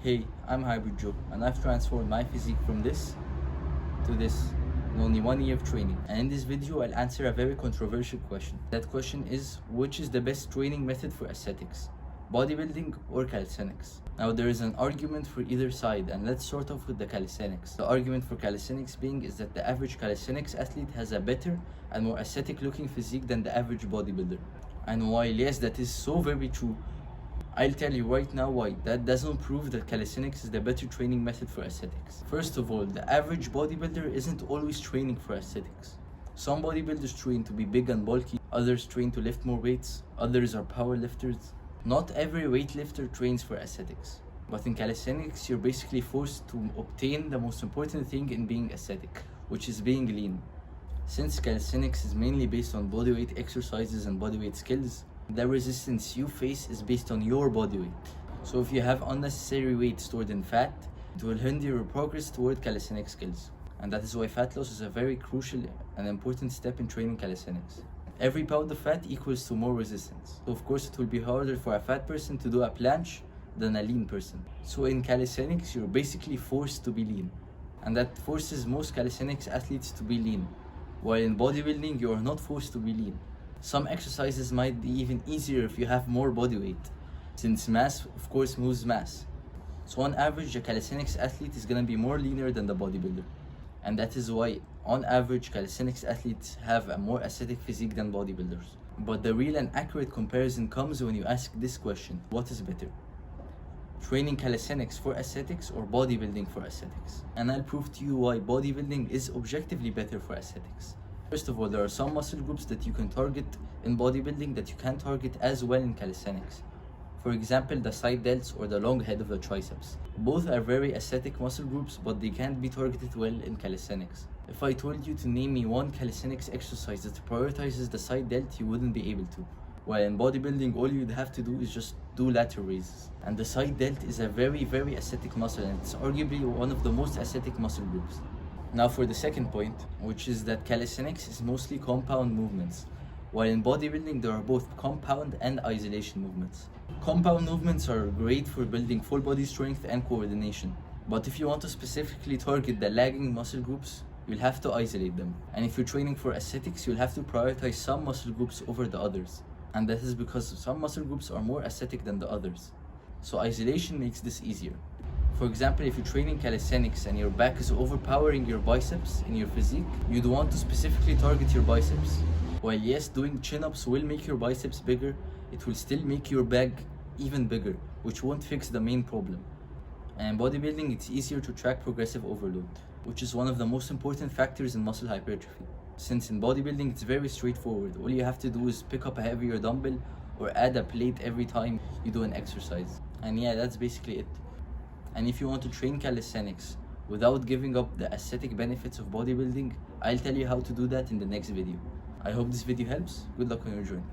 Hey, I'm Hybrid Joe, and I've transformed my physique from this to this in only 1 year of training. And in this video, I'll answer a very controversial question. That question is, which is the best training method for aesthetics? Bodybuilding or calisthenics? Now, there is an argument for either side, and let's start off with the calisthenics. The argument for calisthenics being is that the average calisthenics athlete has a better and more aesthetic looking physique than the average bodybuilder. And while yes, that is so very true, I'll tell you right now why that doesn't prove that calisthenics is the better training method for aesthetics. First of all, the average bodybuilder isn't always training for aesthetics. Some bodybuilders train to be big and bulky, others train to lift more weights, others are power lifters. Not every weightlifter trains for aesthetics. But in calisthenics, you're basically forced to obtain the most important thing in being aesthetic, which is being lean. Since calisthenics is mainly based on bodyweight exercises and bodyweight skills, the resistance you face is based on your body weight. So if you have unnecessary weight stored in fat, it will hinder your progress toward calisthenics skills. And that is why fat loss is a very crucial and important step in training calisthenics. Every pound of fat equals to more resistance. So of course it will be harder for a fat person to do a planche than a lean person. So in calisthenics, you're basically forced to be lean. And that forces most calisthenics athletes to be lean. While in bodybuilding, you are not forced to be lean. Some exercises might be even easier if you have more body weight, since mass, of course, moves mass. So on average, a calisthenics athlete is gonna be more leaner than the bodybuilder. And that is why, on average, calisthenics athletes have a more aesthetic physique than bodybuilders. But the real and accurate comparison comes when you ask this question: what is better? Training calisthenics for aesthetics or bodybuilding for aesthetics? And I'll prove to you why bodybuilding is objectively better for aesthetics. First of all, there are some muscle groups that you can target in bodybuilding that you can't target as well in calisthenics. For example, the side delts or the long head of the triceps. Both are very aesthetic muscle groups, but they can't be targeted well in calisthenics. If I told you to name me one calisthenics exercise that prioritizes the side delt, you wouldn't be able to. While in bodybuilding, all you'd have to do is just do lateral raises. And the side delt is a very aesthetic muscle, and it's arguably one of the most aesthetic muscle groups. Now for the second point, which is that calisthenics is mostly compound movements, while in bodybuilding there are both compound and isolation movements. Compound movements are great for building full body strength and coordination, but if you want to specifically target the lagging muscle groups, you'll have to isolate them. And if you're training for aesthetics, you'll have to prioritize some muscle groups over the others. And that is because some muscle groups are more aesthetic than the others. So isolation makes this easier. For example, if you're training calisthenics and your back is overpowering your biceps in your physique, you'd want to specifically target your biceps. While yes, doing chin-ups will make your biceps bigger, it will still make your back even bigger, which won't fix the main problem. And in bodybuilding, it's easier to track progressive overload, which is one of the most important factors in muscle hypertrophy. Since in bodybuilding, it's very straightforward. All you have to do is pick up a heavier dumbbell or add a plate every time you do an exercise. And yeah, that's basically it. And if you want to train calisthenics without giving up the aesthetic benefits of bodybuilding, I'll tell you how to do that in the next video. I hope this video helps. Good luck on your journey.